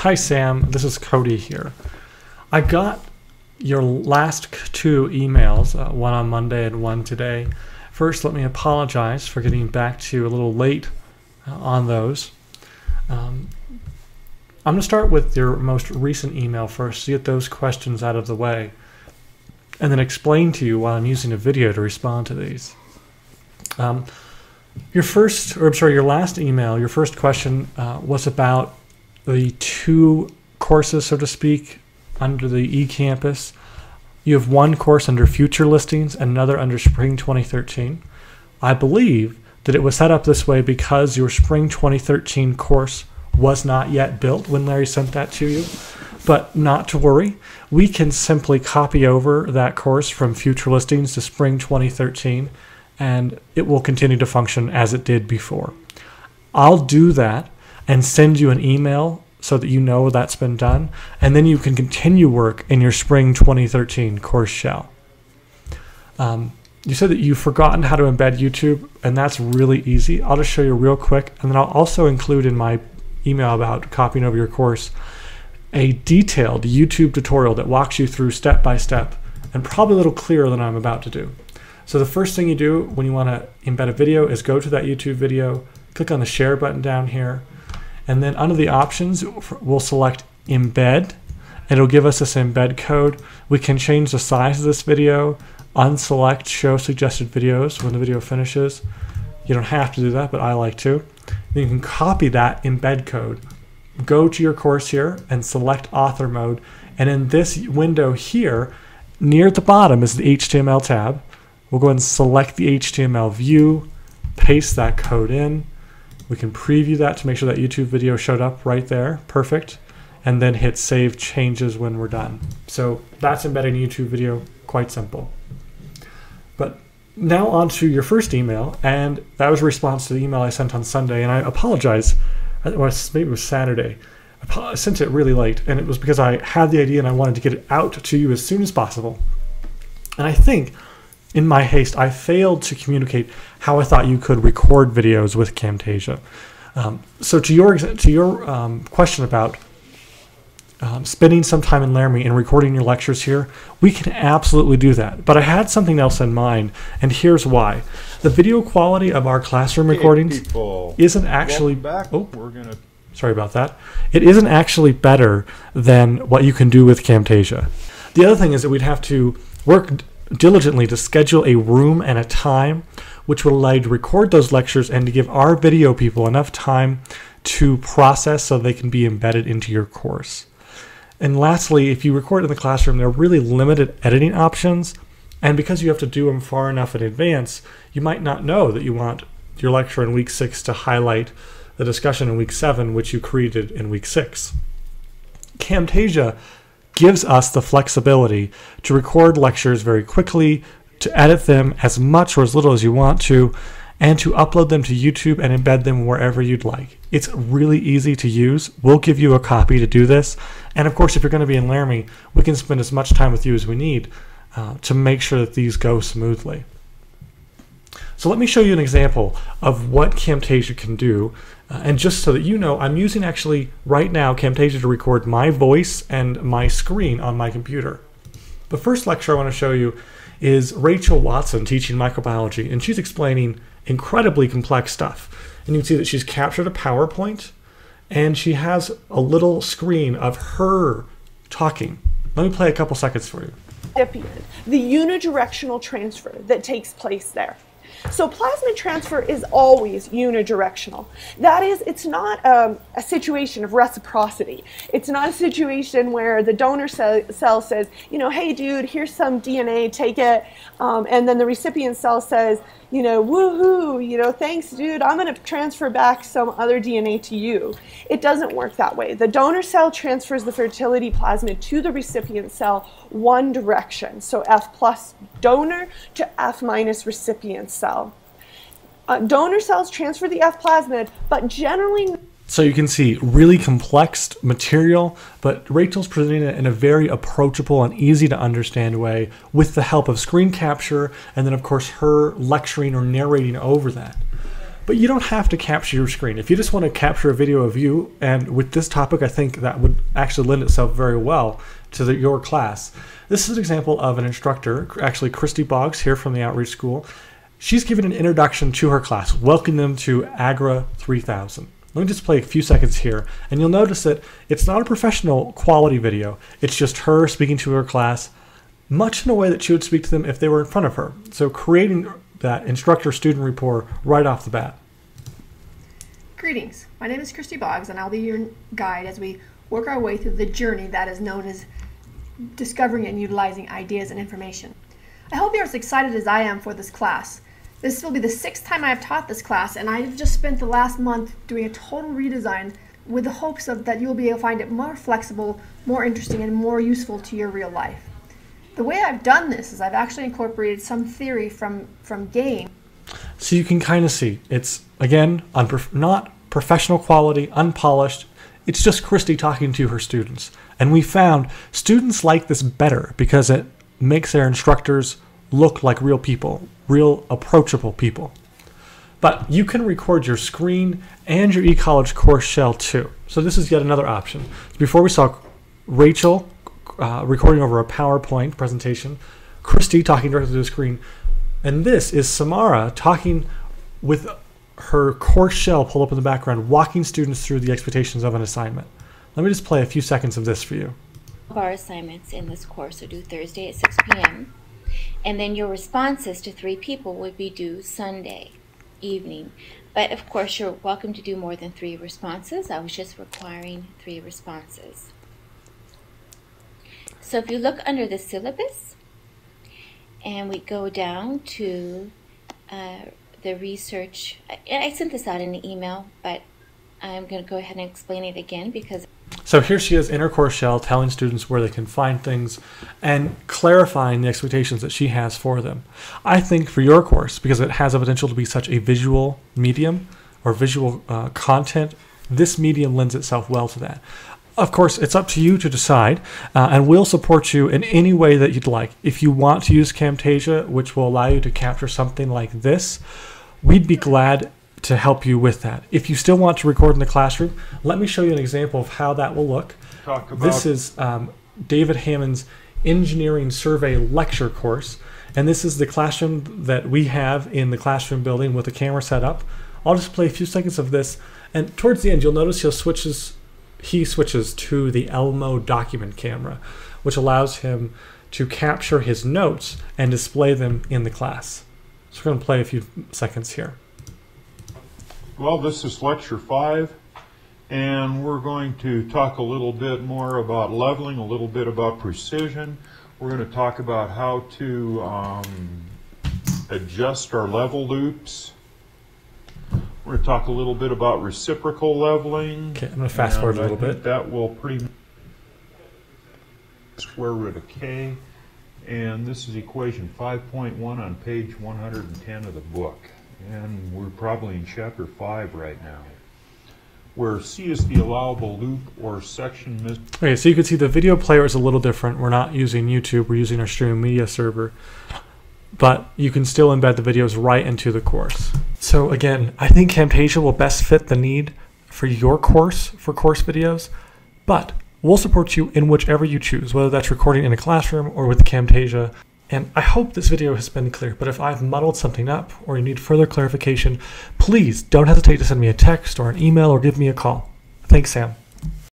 Hi Sam, this is Cody here. I got your last two emails, one on Monday and one today. First, let me apologize for getting back to you a little late on those. I'm going to start with your most recent email first to get those questions out of the way, and then explain to you why I'm using a video to respond to these. Your last email, your first question was about the two courses, so to speak, under the eCampus. You have one course under Future Listings and another under Spring 2013. I believe that it was set up this way because your Spring 2013 course was not yet built when Larry sent that to you. But not to worry, we can simply copy over that course from Future Listings to Spring 2013, and it will continue to function as it did before. I'll do that and send you an email so that you know that's been done, and then you can continue work in your Spring 2013 course shell. You said that you've forgotten how to embed YouTube, and that's really easy. I'll just show you real quick, and then I'll also include in my email about copying over your course a detailed YouTube tutorial that walks you through step by step, and probably a little clearer than I'm about to do. So the first thing you do when you want to embed a video is go to that YouTube video, click on the share button down here, and then under the options we'll select embed, and it'll give us this embed code. We can change the size of this video, unselect show suggested videos when the video finishes. You don't have to do that, but I like to. Then you can copy that embed code, go to your course here and select author mode, and in this window here near at the bottom is the HTML tab. We'll go ahead and select the HTML view, paste that code in. We can preview that to make sure that YouTube video showed up right there. Perfect. And then hit save changes when we're done. So that's embedding a YouTube video, quite simple. But now on to your first email, and that was a response to the email I sent on Sunday, and I apologize. Maybe it was Saturday. I sent it really late, and it was because I had the idea and I wanted to get it out to you as soon as possible. And I think in my haste, I failed to communicate how I thought you could record videos with Camtasia. So to your question about spending some time in Laramie and recording your lectures here, we can absolutely do that. But I had something else in mind, and here's why. The video quality of our classroom recordings isn't actually... Sorry about that. It isn't actually better than what you can do with Camtasia. The other thing is that we'd have to work diligently to schedule a room and a time which would allow you to record those lectures and to give our video people enough time to process so they can be embedded into your course. And lastly, if you record in the classroom, there are really limited editing options, and because you have to do them far enough in advance, you might not know that you want your lecture in week 6 to highlight the discussion in week 7, which you created in week 6. Camtasia gives us the flexibility to record lectures very quickly, to edit them as much or as little as you want to, and to upload them to YouTube and embed them wherever you'd like. It's really easy to use. We'll give you a copy to do this. And of course, if you're going to be in Laramie, we can spend as much time with you as we need to make sure that these go smoothly. So let me show you an example of what Camtasia can do. And just so that you know, I'm using actually right now Camtasia to record my voice and my screen on my computer. The first lecture I want to show you is Rachel Watson teaching microbiology, and she's explaining incredibly complex stuff. And you can see that she's captured a PowerPoint, and she has a little screen of her talking. Let me play a couple seconds for you. The unidirectional transfer that takes place there. So plasmid transfer is always unidirectional. That is, it's not a situation of reciprocity. It's not a situation where the donor cell says, you know, hey dude, here's some DNA, take it. And then the recipient cell says, you know, woohoo, you know, thanks dude, I'm gonna transfer back some other DNA to you. It doesn't work that way. The donor cell transfers the fertility plasmid to the recipient cell one direction. So F plus donor to F minus recipient cell. Donor cells transfer the F plasmid, but generally... So you can see really complex material, but Rachel's presenting it in a very approachable and easy to understand way with the help of screen capture and then of course her lecturing or narrating over that. But you don't have to capture your screen. If you just want to capture a video of you, and with this topic, I think that would actually lend itself very well to your class. This is an example of an instructor, actually Christy Boggs here from the Outreach School. She's giving an introduction to her class, welcoming them to AGRA 3000. Let me just play a few seconds here, and you'll notice that it's not a professional quality video. It's just her speaking to her class, much in the way that she would speak to them if they were in front of her. So creating that instructor-student rapport right off the bat. Greetings, my name is Christy Boggs, and I'll be your guide as we work our way through the journey that is known as discovering and utilizing ideas and information. I hope you're as excited as I am for this class. This will be the 6th time I've taught this class, and I've just spent the last month doing a total redesign with the hopes of that you'll be able to find it more flexible, more interesting, and more useful to your real life. The way I've done this is I've actually incorporated some theory from game. So you can kind of see, it's, again, not professional quality, unpolished. It's just Christy talking to her students. And we found students like this better because it makes their instructors look like real people, real approachable people. But you can record your screen and your eCollege course shell too. So this is yet another option. Before we saw Rachel recording over a PowerPoint presentation, Christy talking directly to the screen, and this is Samara talking with her course shell pulled up in the background, walking students through the expectations of an assignment. Let me just play a few seconds of this for you. Our assignments in this course are due Thursday at 6 p.m. and then your responses to 3 people would be due Sunday evening. But of course you're welcome to do more than 3 responses. I was just requiring 3 responses. So if you look under the syllabus and we go down to the research, I sent this out in the email, but I'm going to go ahead and explain it again because... So here she is in her course shell telling students where they can find things and clarifying the expectations that she has for them. I think for your course, because it has a potential to be such a visual medium or visual content, this medium lends itself well to that. Of course, it's up to you to decide, and we'll support you in any way that you'd like. If you want to use Camtasia, which will allow you to capture something like this, we'd be glad to help you with that. If you still want to record in the classroom, let me show you an example of how that will look. This is David Hammond's Engineering Survey lecture course, and this is the classroom that we have in the classroom building with the camera set up. I'll just play a few seconds of this, and towards the end you'll notice he switches to the Elmo document camera, which allows him to capture his notes and display them in the class. So we're going to play a few seconds here. Well, this is lecture 5, and we're going to talk a little bit more about leveling, a little bit about precision. We're going to talk about how to adjust our level loops. We're going to talk a little bit about reciprocal leveling. Okay, I'm going to fast forward a little bit. That will pretty much square root of k, and this is equation 5.1 on page 110 of the book. And we're probably in chapter 5 right now, where C is the allowable loop or section. Okay, so you can see the video player is a little different. We're not using YouTube, we're using our streaming media server. But you can still embed the videos right into the course. So again, I think Camtasia will best fit the need for your course, for course videos, but we'll support you in whichever you choose, whether that's recording in a classroom or with Camtasia. And I hope this video has been clear, but if I've muddled something up or you need further clarification, please don't hesitate to send me a text or an email or give me a call. Thanks, Sam.